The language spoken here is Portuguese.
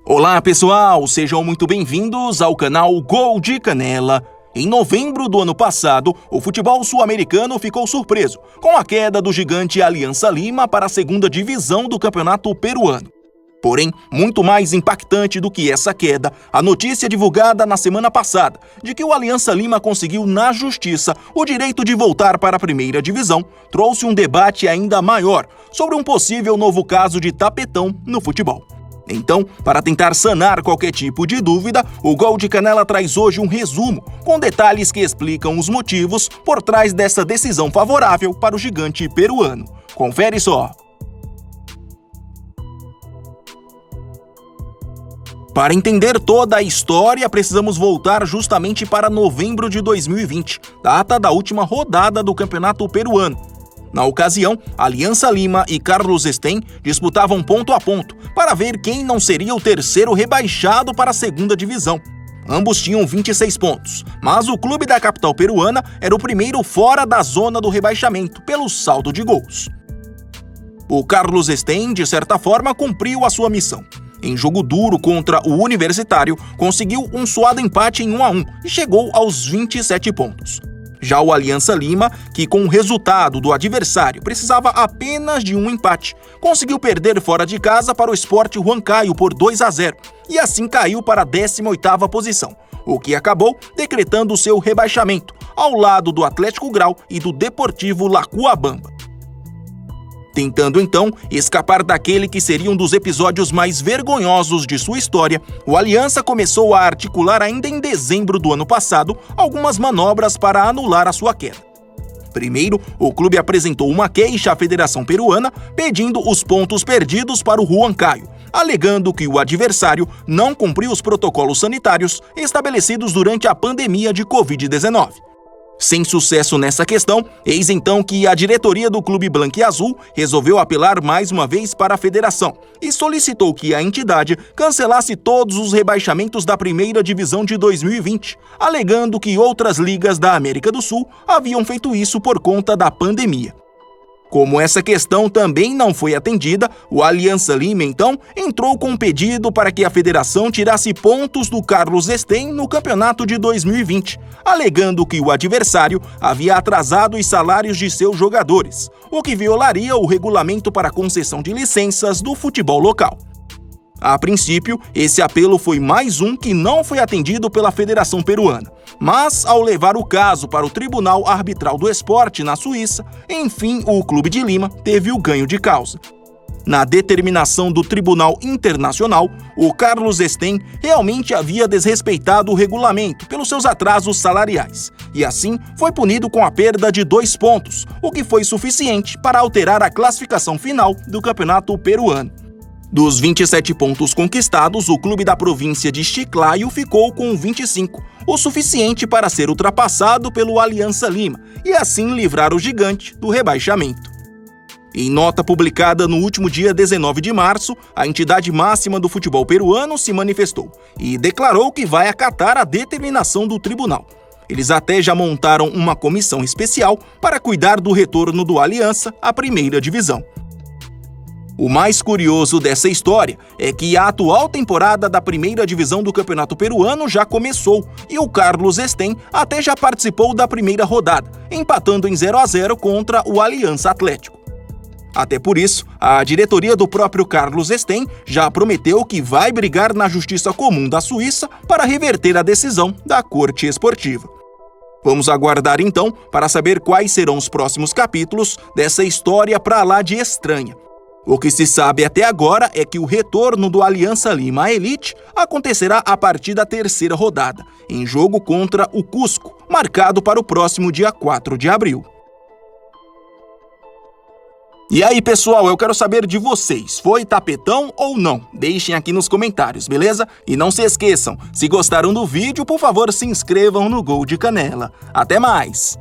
Olá pessoal, sejam muito bem-vindos ao canal Gol de Canela. Em novembro do ano passado, o futebol sul-americano ficou surpreso com a queda do gigante Aliança Lima para a segunda divisão do campeonato peruano. Porém, muito mais impactante do que essa queda, a notícia divulgada na semana passada de que o Aliança Lima conseguiu na justiça o direito de voltar para a primeira divisão trouxe um debate ainda maior sobre um possível novo caso de tapetão no futebol. Então, para tentar sanar qualquer tipo de dúvida, o Gol de Canela traz hoje um resumo com detalhes que explicam os motivos por trás dessa decisão favorável para o gigante peruano. Confere só! Para entender toda a história, precisamos voltar justamente para novembro de 2020, data da última rodada do campeonato peruano. Na ocasião, Aliança Lima e Carlos Stein disputavam ponto a ponto para ver quem não seria o terceiro rebaixado para a segunda divisão. Ambos tinham 26 pontos, mas o clube da capital peruana era o primeiro fora da zona do rebaixamento pelo saldo de gols. O Carlos Stein, de certa forma, cumpriu a sua missão. Em jogo duro contra o Universitário, conseguiu um suado empate em 1-1 e chegou aos 27 pontos. Já o Aliança Lima, que com o resultado do adversário precisava apenas de um empate, conseguiu perder fora de casa para o Sport Huancayo por 2-0 e assim caiu para a 18ª posição, o que acabou decretando seu rebaixamento ao lado do Atlético Grau e do Deportivo Lacuabamba. Tentando então escapar daquele que seria um dos episódios mais vergonhosos de sua história, o Aliança começou a articular ainda em dezembro do ano passado algumas manobras para anular a sua queda. Primeiro, o clube apresentou uma queixa à Federação Peruana pedindo os pontos perdidos para o Huancayo, alegando que o adversário não cumpriu os protocolos sanitários estabelecidos durante a pandemia de Covid-19. Sem sucesso nessa questão, eis então que a diretoria do Clube Blanquiazul resolveu apelar mais uma vez para a federação e solicitou que a entidade cancelasse todos os rebaixamentos da primeira divisão de 2020, alegando que outras ligas da América do Sul haviam feito isso por conta da pandemia. Como essa questão também não foi atendida, o Aliança Lima, então, entrou com um pedido para que a federação tirasse pontos do Carlos Stein no campeonato de 2020, alegando que o adversário havia atrasado os salários de seus jogadores, o que violaria o regulamento para concessão de licenças do futebol local. A princípio, esse apelo foi mais um que não foi atendido pela Federação Peruana. Mas, ao levar o caso para o Tribunal Arbitral do Esporte na Suíça, enfim, o Clube de Lima teve o ganho de causa. Na determinação do Tribunal Internacional, o Carlos Stein realmente havia desrespeitado o regulamento pelos seus atrasos salariais, e assim foi punido com a perda de 2 pontos, o que foi suficiente para alterar a classificação final do campeonato peruano. Dos 27 pontos conquistados, o clube da província de Chiclayo ficou com 25, o suficiente para ser ultrapassado pelo Aliança Lima e assim livrar o gigante do rebaixamento. Em nota publicada no último dia 19 de março, a entidade máxima do futebol peruano se manifestou e declarou que vai acatar a determinação do tribunal. Eles até já montaram uma comissão especial para cuidar do retorno do Aliança à primeira divisão. O mais curioso dessa história é que a atual temporada da primeira divisão do campeonato peruano já começou e o Carlos Stein até já participou da primeira rodada, empatando em 0-0 contra o Aliança Atlético. Até por isso, a diretoria do próprio Carlos Stein já prometeu que vai brigar na Justiça Comum da Suíça para reverter a decisão da Corte Esportiva. Vamos aguardar então para saber quais serão os próximos capítulos dessa história pra lá de estranha. O que se sabe até agora é que o retorno do Aliança Lima à elite acontecerá a partir da terceira rodada, em jogo contra o Cusco, marcado para o próximo dia 4 de abril. E aí, pessoal, eu quero saber de vocês, foi tapetão ou não? Deixem aqui nos comentários, beleza? E não se esqueçam, se gostaram do vídeo, por favor, se inscrevam no Gol de Canela. Até mais!